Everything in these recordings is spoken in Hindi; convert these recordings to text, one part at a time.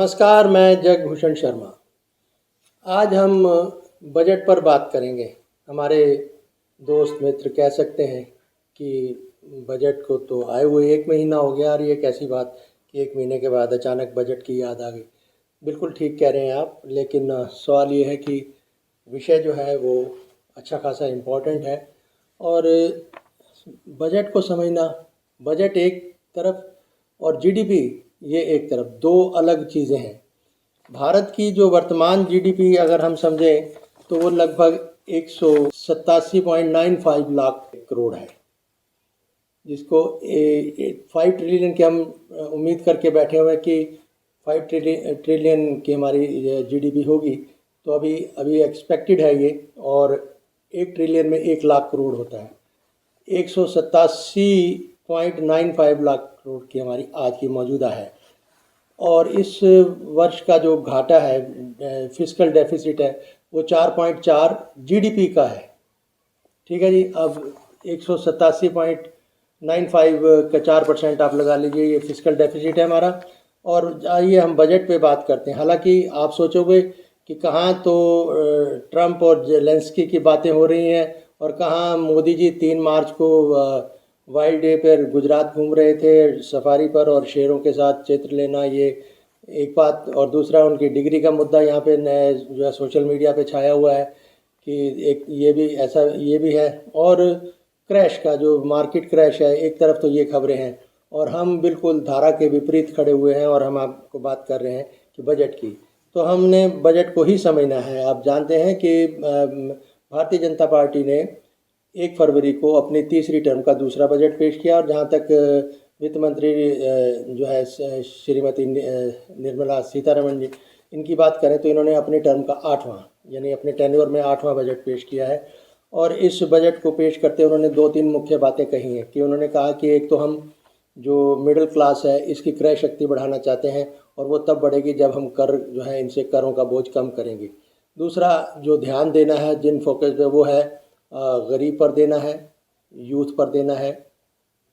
नमस्कार, मैं जगभूषण शर्मा। आज हम बजट पर बात करेंगे। हमारे दोस्त मित्र कह सकते हैं कि बजट को तो आए हुए 1 महीना हो गया और ये कैसी बात कि 1 महीने के बाद अचानक बजट की याद आ गई। बिल्कुल ठीक कह रहे हैं आप, लेकिन सवाल ये है कि विषय जो है वो अच्छा खासा इम्पोर्टेंट है और बजट को समझना, बजट एक तरफ और जीडीपी ये एक तरफ, दो अलग चीज़ें हैं। भारत की जो वर्तमान जीडीपी अगर हम समझें तो वो लगभग 187.95 लाख करोड़ है, जिसको 5 ट्रिलियन की हम उम्मीद करके बैठे हुए हैं कि 5 ट्रिलियन की हमारी जीडीपी होगी। तो अभी एक्सपेक्टेड है ये, और 1 ट्रिलियन में 1 लाख करोड़ होता है। 187.95 लाख करोड़ की हमारी आज की मौजूदा है, और इस वर्ष का जो घाटा है, फिस्कल डेफिसिट है, वो 4.4 जीडीपी का है। ठीक है जी। अब 187.95 का 4% आप लगा लीजिए, ये फिस्कल डेफिसिट है हमारा। और आइए हम बजट पे बात करते हैं। हालांकि आप सोचोगे कि कहाँ तो ट्रंप और जेलेंस्की की बातें हो रही हैं और कहाँ मोदी जी 3 मार्च को वाइल्ड डे पर गुजरात घूम रहे थे सफारी पर, और शेरों के साथ चित्र लेना, ये एक बात। और दूसरा, उनकी डिग्री का मुद्दा यहाँ पे नए जो है सोशल मीडिया पे छाया हुआ है कि एक ये भी है। और क्रैश का जो मार्केट क्रैश है, एक तरफ तो ये खबरें हैं, और हम बिल्कुल धारा के विपरीत खड़े हुए हैं और हम आपको बात कर रहे हैं कि बजट की। तो हमने बजट को ही समझना है। आप जानते हैं कि भारतीय जनता पार्टी ने 1 फरवरी को अपनी तीसरी टर्म का दूसरा बजट पेश किया, और जहाँ तक वित्त मंत्री जो है श्रीमती निर्मला सीतारमण जी, इनकी बात करें तो इन्होंने अपने टर्म का 8वां, यानी अपने टेन्योर में 8वां बजट पेश किया है। और इस बजट को पेश करते उन्होंने 2-3 मुख्य बातें कही हैं कि उन्होंने कहा कि एक तो हम जो मिडिल क्लास है इसकी क्रय शक्ति बढ़ाना चाहते हैं, और वो तब बढ़ेगी जब हम कर जो है इनसे करों का बोझ कम करेंगे। दूसरा जो ध्यान देना है, जिन फोकस पे, वो है गरीब पर देना है, यूथ पर देना है,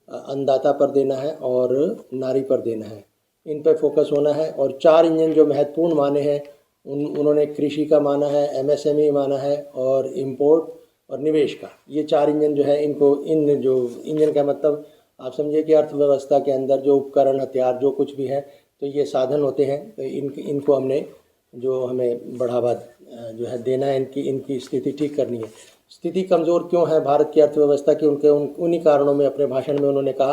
अन्नदाता पर देना है और नारी पर देना है। इन पर फोकस होना है। और 4 इंजन जो महत्वपूर्ण माने हैं, उन्होंने कृषि का माना है, एमएसएमई माना है, और इंपोर्ट और निवेश का। ये 4 इंजन जो है, इनको इन जो इंजन का मतलब आप समझिए कि अर्थव्यवस्था के अंदर जो उपकरण, हथियार, जो कुछ भी है, तो ये साधन होते हैं। तो इनको हमने जो हमें बढ़ावा जो है देना है, इनकी स्थिति ठीक करनी है। स्थिति कमज़ोर क्यों है भारत की अर्थव्यवस्था की, उन्हीं कारणों में अपने भाषण में उन्होंने कहा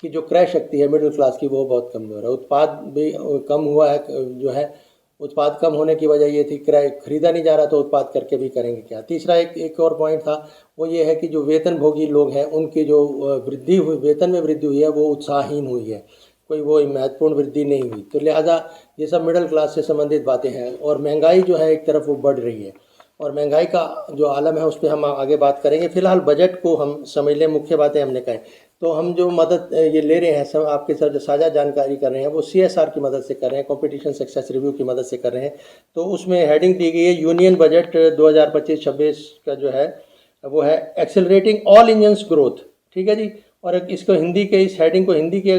कि जो क्रय शक्ति है मिडिल क्लास की, वो बहुत कमज़ोर है। उत्पाद भी कम हुआ है, जो है उत्पाद कम होने की वजह ये थी क्रय खरीदा नहीं जा रहा, तो उत्पाद करके भी करेंगे क्या। तीसरा एक और पॉइंट था, वो ये है कि जो वेतनभोगी लोग हैं उनकी जो वृद्धि हुई, वेतन में वृद्धि हुई है, वो उत्साहहीन हुई है, कोई वो महत्वपूर्ण वृद्धि नहीं हुई। तो लिहाजा ये सब मिडिल क्लास से संबंधित बातें हैं। और महंगाई जो है एक तरफ वो बढ़ रही है, और महंगाई का जो आलम है उस पर हम आगे बात करेंगे। फिलहाल बजट को हम समझ लें, मुख्य बातें हमने कहें। तो हम जो मदद ये ले रहे हैं, सब आपके साथ जो साझा जानकारी कर रहे हैं, वो सीएसआर की मदद से कर रहे हैं, कंपटीशन सक्सेस रिव्यू की मदद से कर रहे हैं। तो उसमें हेडिंग दी गई है यूनियन बजट 2025-26 का जो है वो है एक्सेलरेटिंग ऑल इंजन्स ग्रोथ। ठीक है जी। और इसको हिंदी के, इस हेडिंग को हिंदी के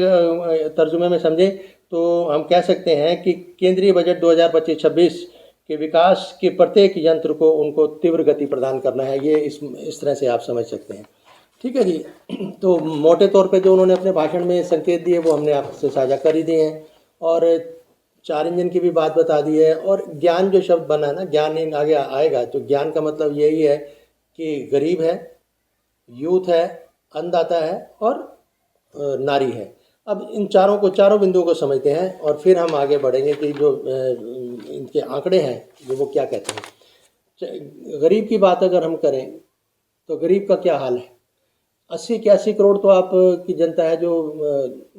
तर्जुमे में समझें तो हम कह सकते हैं कि केंद्रीय बजट 2025-26 के विकास के प्रत्येक यंत्र को उनको तीव्र गति प्रदान करना है। ये इस तरह से आप समझ सकते हैं। ठीक है जी। तो मोटे तौर पे जो उन्होंने अपने भाषण में संकेत दिए वो हमने आपसे साझा कर ही दिए हैं, और 4 इंजन की भी बात बता दी है। और ज्ञान जो शब्द बना ना, ज्ञान आगे आएगा, तो ज्ञान का मतलब यही है कि गरीब है, यूथ है, अन्नदाता है और नारी है। अब इन चारों बिंदुओं को समझते हैं और फिर हम आगे बढ़ेंगे कि जो इनके आंकड़े हैं वो क्या कहते हैं। गरीब की बात अगर हम करें तो गरीब का क्या हाल है। 80-81 करोड़ तो आप की जनता है जो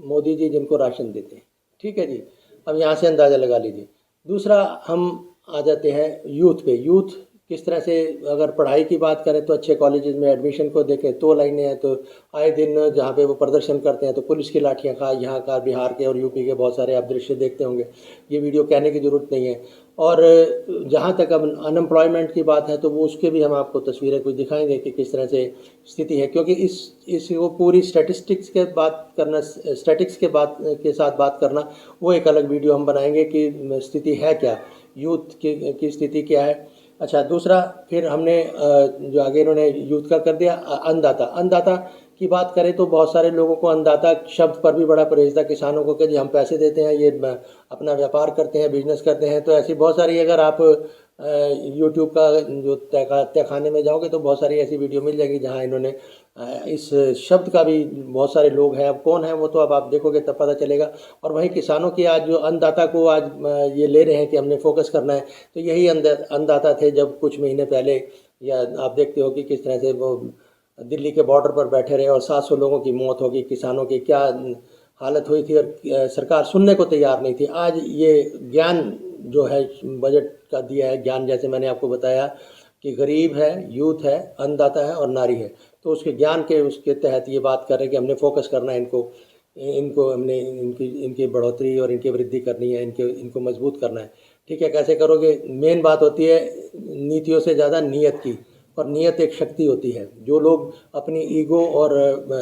मोदी जी जिनको राशन देते हैं। ठीक है जी। अब यहाँ से अंदाज़ा लगा लीजिए। दूसरा, हम आ जाते हैं यूथ पे। यूथ किस तरह से अगर पढ़ाई की बात करें तो अच्छे कॉलेजेस में एडमिशन को देखें तो लाइनें हैं, तो आए दिन जहाँ पे वो प्रदर्शन करते हैं तो पुलिस की लाठियाँ खा, यहाँ का बिहार के और यूपी के बहुत सारे आप दृश्य देखते होंगे, ये वीडियो कहने की ज़रूरत नहीं है। और जहाँ तक अब अनएम्प्लॉयमेंट की बात है तो वो उसके भी हम आपको तस्वीरें कुछ दिखाएंगे कि किस तरह से स्थिति है, क्योंकि इस वो पूरी स्टैटिस्टिक्स के बात करना, स्टैटिक्स के बात के साथ बात करना, वो एक अलग वीडियो हम बनाएंगे कि स्थिति है क्या, यूथ की स्थिति क्या है। अच्छा, दूसरा फिर हमने जो आगे इन्होंने यूथ का कर दिया, अन्नदाता। अन्नदाता की बात करें तो बहुत सारे लोगों को अन्नदाता शब्द पर भी बड़ा परहेज था किसानों को कि जी हम पैसे देते हैं, ये अपना व्यापार करते हैं, बिजनेस करते हैं। तो ऐसी बहुत सारी, अगर आप यूट्यूब का जो तहखाने में जाओगे तो बहुत सारी ऐसी वीडियो मिल जाएगी जहां इन्होंने इस शब्द का भी, बहुत सारे लोग हैं, अब कौन है वो तो अब आप देखोगे तब पता चलेगा। और वहीं किसानों की आज जो अन्नदाता को आज ये ले रहे हैं कि हमने फोकस करना है, तो यही अन्नदाता थे जब कुछ महीने पहले, या आप देखते हो कि किस तरह से वो दिल्ली के बॉर्डर पर बैठे रहे और 700 लोगों की मौत होगी, किसानों की क्या हालत हुई थी, और सरकार सुनने को तैयार नहीं थी। आज ये ज्ञान जो है बजट का दिया है, ज्ञान जैसे मैंने आपको बताया कि गरीब है, यूथ है, अन्नदाता है और नारी है, तो उसके ज्ञान के उसके तहत ये बात कर रहे हैं कि हमने फोकस करना है, इनको हमने इनकी बढ़ोतरी और इनकी वृद्धि करनी है, इनको मजबूत करना है। ठीक है, कैसे करोगे? मेन बात होती है नीतियों से ज़्यादा नीयत की, और नीयत एक शक्ति होती है। जो लोग अपनी ईगो और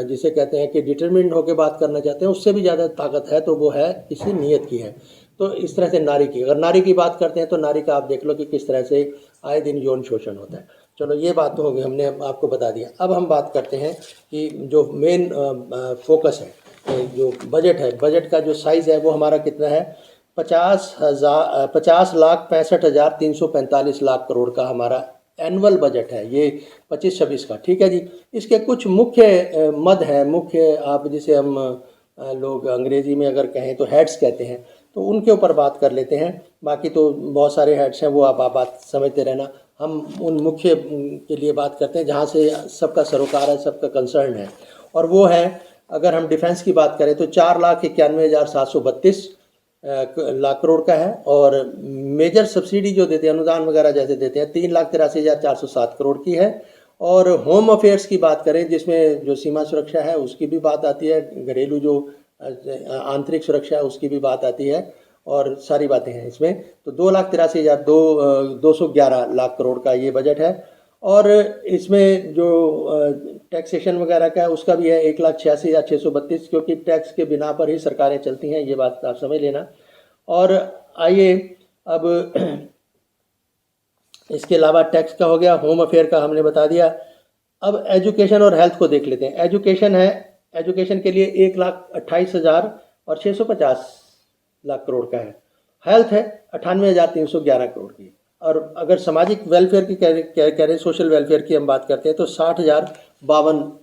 जिसे कहते हैं कि डिटरमिन्ड होकर बात करना चाहते हैं, उससे भी ज़्यादा ताकत है तो वो है किसी नीयत की है। तो इस तरह से नारी की, अगर नारी की बात करते हैं तो नारी का आप देख लो कि किस तरह से आए दिन यौन शोषण होता है। चलो ये बात तो होगी, हमने आपको बता दिया। अब हम बात करते हैं कि जो मेन फोकस है, जो बजट है, बजट का जो साइज़ है वो हमारा कितना है, 50,65,345 लाख करोड़ का हमारा एनुअल बजट है, ये 25-26 का। ठीक है जी। इसके कुछ मुख्य मद हैं, मुख्य आप जिसे हम लोग अंग्रेजी में अगर कहें तो हेड्स कहते हैं, तो उनके ऊपर बात कर लेते हैं। बाकी तो बहुत सारे हेड्स हैं, वो आप बात समझते रहना। हम उन मुख्य के लिए बात करते हैं जहाँ से सबका सरोकार है, सबका कंसर्न है, और वो है, अगर हम डिफेंस की बात करें तो 4,91,732 लाख करोड़ का है। और मेजर सब्सिडी जो देते हैं, अनुदान वगैरह जैसे देते हैं, 3,83,407 करोड़ की है। और होम अफेयर्स की बात करें, जिसमें जो सीमा सुरक्षा है उसकी भी बात आती है, घरेलू जो आंतरिक सुरक्षा है उसकी भी बात आती है, और सारी बातें हैं इसमें। तो 2,83,211 लाख करोड़ का ये बजट है। और इसमें जो टैक्सेशन वगैरह का है उसका भी है 1,86,632, क्योंकि टैक्स के बिना पर ही सरकारें चलती हैं, ये बात आप समझ लेना। और आइए अब इसके अलावा टैक्स का हो गया, होम अफेयर का हमने बता दिया। अब एजुकेशन और हेल्थ को देख लेते हैं। एजुकेशन है, एजुकेशन के लिए 1,28,650 लाख करोड़ का है। हेल्थ है 98,311 करोड़ की। और अगर सामाजिक वेलफेयर की कह रहे, सोशल वेलफेयर की हम बात करते हैं तो 60,052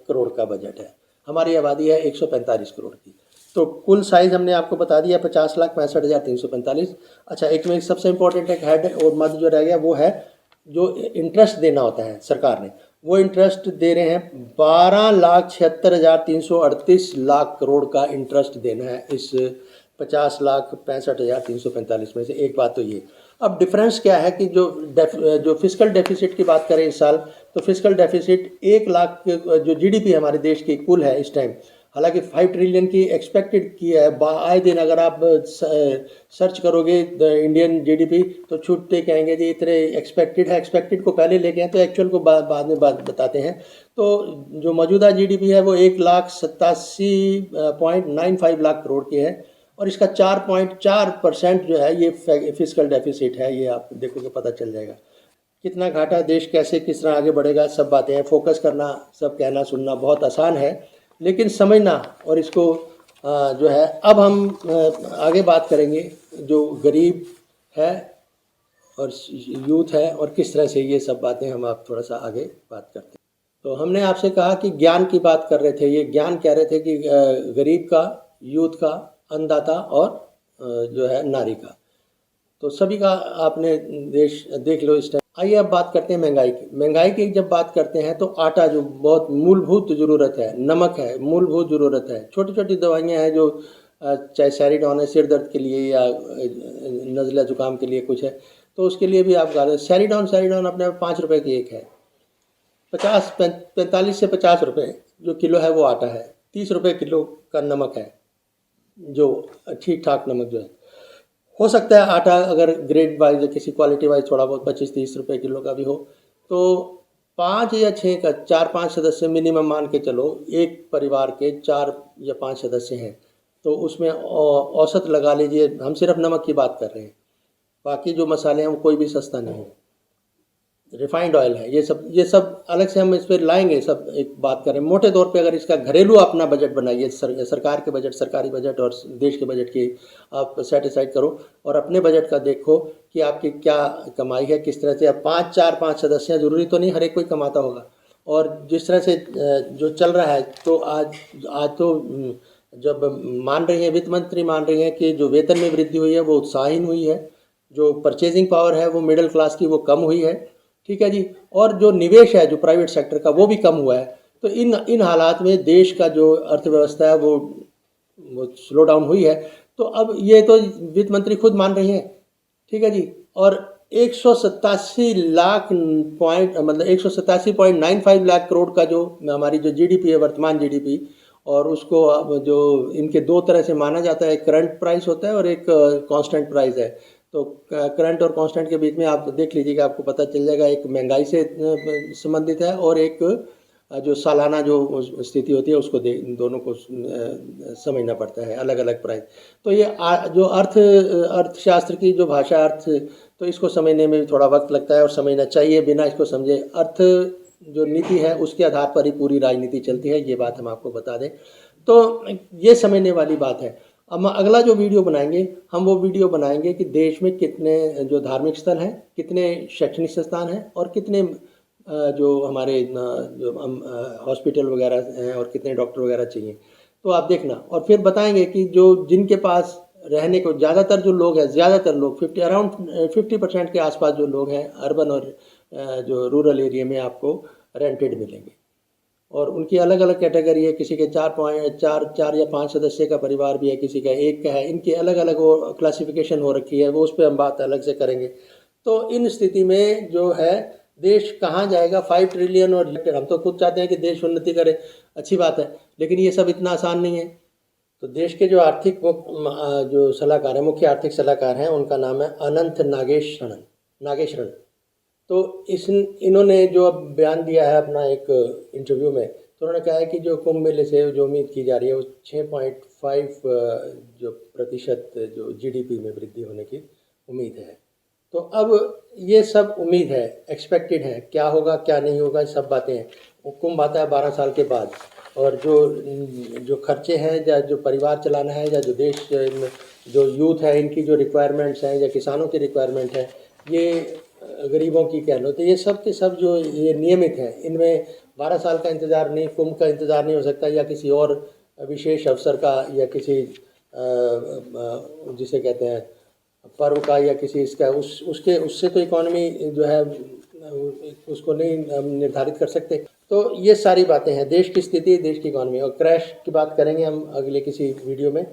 करोड़ का बजट है। हमारी आबादी है 145 करोड़ की। तो कुल साइज़ हमने आपको बता दिया, 50,65,345। अच्छा, एक में सबसे इम्पोर्टेंट एक हेड और मद जो रह गया वो है जो इंटरेस्ट देना होता है सरकार ने, वो इंटरेस्ट दे रहे हैं 12,76,338 लाख करोड़ का इंटरेस्ट देना है इस 50,65,345 में से। एक बात तो ये। अब डिफरेंस क्या है कि जो फिस्कल डेफिसिट की बात करें इस साल, तो फिस्कल डेफिसिट 1 लाख, जो जीडीपी हमारे देश की कुल है इस टाइम, हालांकि 5 ट्रिलियन की एक्सपेक्टेड की है। आए दिन अगर आप सर्च करोगे द इंडियन जीडीपी तो छूटते कहेंगे जी इतने एक्सपेक्टेड है, एक्सपेक्टेड को पहले लेके हैं तो एक्चुअल को बाद में बताते हैं। तो जो मौजूदा जीडीपी है वो 1,87.95 लाख करोड़ की है, और इसका 4.4% जो है ये फिस्कल डेफिसिट है। ये आप देखोगे पता चल जाएगा कितना घाटा, देश कैसे किस तरह आगे बढ़ेगा, सब बातें हैं। फोकस करना, सब कहना सुनना बहुत आसान है, लेकिन समझना और इसको जो है। अब हम आगे बात करेंगे जो गरीब है और यूथ है और किस तरह से ये सब बातें हम आप थोड़ा सा आगे बात करते हैं। तो हमने आपसे कहा कि ज्ञान की बात कर रहे थे, ये ज्ञान कह रहे थे कि गरीब का, यूथ का, अन्नदाता और जो है नारी का, तो सभी का आपने देश देख लो इस टाइम। आइए अब बात करते हैं महंगाई की। महंगाई की जब बात करते हैं तो आटा जो बहुत मूलभूत ज़रूरत है, नमक है मूलभूत ज़रूरत है, छोटी छोटी दवाइयाँ हैं जो चाहे सैरिडॉन है सिर दर्द के लिए या नज़ला ज़ुकाम के लिए कुछ है, तो उसके लिए भी आप सैरीडॉन अपने 5 रुपये की एक है, 45 से 50 रुपये जो किलो है वो आटा है, 30 रुपये किलो का नमक है, जो ठीक ठाक नमक जो है। हो सकता है आटा अगर ग्रेड वाइज या किसी क्वालिटी वाइज थोड़ा बहुत 25-30 रुपये किलो का भी हो, तो 5 या 6 का 4-5 सदस्य मिनिमम मान के चलो, एक परिवार के 4 या 5 सदस्य हैं, तो उसमें औसत लगा लीजिए। हम सिर्फ नमक की बात कर रहे हैं, बाकी जो मसाले हैं वो कोई भी सस्ता नहीं है। रिफाइंड ऑयल है, ये सब अलग से हम इस पर लाएंगे। सब एक बात करें मोटे तौर पे, अगर इसका घरेलू अपना बजट बनाइए, सरकार के बजट, सरकारी बजट और देश के बजट की आप सेट असाइड करो और अपने बजट का देखो कि आपकी क्या कमाई है, किस तरह से। अब 5 सदस्य हैं, ज़रूरी तो नहीं हर एक कोई कमाता होगा, और जिस तरह से जो चल रहा है, तो आज तो जब मान रही है वित्त मंत्री मान रही है कि जो वेतन में वृद्धि हुई है वो उत्साहहीन हुई है, जो परचेजिंग पावर है वो मिडिल क्लास की वो कम हुई है, ठीक है जी, और जो निवेश है जो प्राइवेट सेक्टर का वो भी कम हुआ है। तो इन हालात में देश का जो अर्थव्यवस्था है वो स्लो डाउन हुई है। तो अब ये तो वित्त मंत्री खुद मान रही हैं, ठीक है जी, और 187 लाख पॉइंट मतलब 187.95 लाख करोड़ का जो हमारी जो जीडीपी है, वर्तमान जीडीपी, और उसको अब जो इनके दो तरह से माना जाता है, एक करंट प्राइस होता है और एक कांस्टेंट प्राइस है। तो करंट और कांस्टेंट के बीच में आप देख लीजिएगा, आपको पता चल जाएगा, एक महंगाई से संबंधित है और एक जो सालाना जो स्थिति होती है उसको दोनों को समझना पड़ता है, अलग अलग प्राइस। तो ये जो अर्थशास्त्र की जो भाषा अर्थ, तो इसको समझने में भी थोड़ा वक्त लगता है और समझना चाहिए। बिना इसको समझे अर्थ जो नीति है उसके आधार पर ही पूरी राजनीति चलती है, ये बात हम आपको बता दें। तो ये समझने वाली बात है। अब अगला जो वीडियो बनाएंगे, हम वो वीडियो बनाएंगे कि देश में कितने जो धार्मिक स्थल हैं, कितने शैक्षणिक संस्थान हैं, और कितने जो हमारे जो हॉस्पिटल वगैरह हैं, और कितने डॉक्टर वगैरह चाहिए। तो आप देखना, और फिर बताएंगे कि जो जिनके पास रहने को ज़्यादातर जो लोग हैं, ज़्यादातर लोग अराउंड 50% के आसपास जो लोग हैं अर्बन और जो रूरल एरिया में आपको रेंटेड मिलेंगे, और उनकी अलग अलग कैटेगरी है। किसी के 4 या 5 सदस्य का परिवार भी है, किसी का एक का है, इनकी अलग अलग वो क्लासिफिकेशन हो रखी है, वो उस पर हम बात अलग से करेंगे। तो इन स्थिति में जो है देश कहाँ जाएगा, 5 ट्रिलियन, और हम तो खुद चाहते हैं कि देश उन्नति करे, अच्छी बात है, लेकिन ये सब इतना आसान नहीं है। तो देश के जो आर्थिक जो सलाहकार हैं, मुख्य आर्थिक सलाहकार हैं, उनका नाम है अनंत नागेश्वरन। तो इन्होंने जो अब बयान दिया है अपना एक इंटरव्यू में, तो उन्होंने कहा है कि जो कुंभ मेले से जो उम्मीद की जा रही है वो 6.5 जो प्रतिशत जो जीडीपी में वृद्धि होने की उम्मीद है। तो अब ये सब उम्मीद है, एक्सपेक्टेड है, क्या होगा क्या नहीं होगा सब बातें हैं। वो कुंभ आता है 12 साल के बाद, और जो खर्चे हैं, या जो परिवार चलाना है, या जो देश जो यूथ है इनकी जो रिक्वायरमेंट्स हैं, या किसानों की रिक्वायरमेंट है, ये गरीबों की कह लो, तो ये सब के सब जो ये नियमित हैं, इनमें 12 साल का इंतज़ार नहीं, कुंभ का इंतज़ार नहीं हो सकता, या किसी और विशेष अवसर का, या किसी जिसे कहते हैं पर्व का, या किसी इसका उससे तो इकॉनमी जो है उसको नहीं हम निर्धारित कर सकते। तो ये सारी बातें हैं, देश की स्थिति, देश की इकॉनमी, और क्रैश की बात करेंगे हम अगले किसी वीडियो में,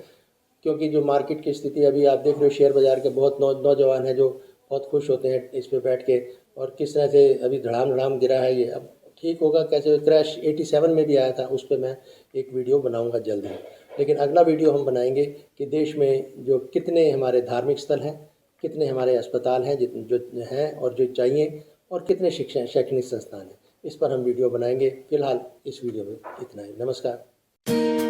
क्योंकि जो मार्केट की स्थिति अभी आप देख रहे हो, शेयर बाज़ार के बहुत नौजवान हैं जो बहुत खुश होते हैं इस पे बैठ के, और किस तरह से अभी धड़ाम गिरा है ये। अब ठीक होगा कैसे, क्रैश 87 में भी आया था, उस पर मैं एक वीडियो बनाऊंगा जल्द ही। लेकिन अगला वीडियो हम बनाएंगे कि देश में जो कितने हमारे धार्मिक स्थल हैं, कितने हमारे अस्पताल हैं जो हैं और जो चाहिए, और कितने शैक्षणिक संस्थान हैं, इस पर हम वीडियो बनाएंगे। फिलहाल इस वीडियो में इतना ही। नमस्कार।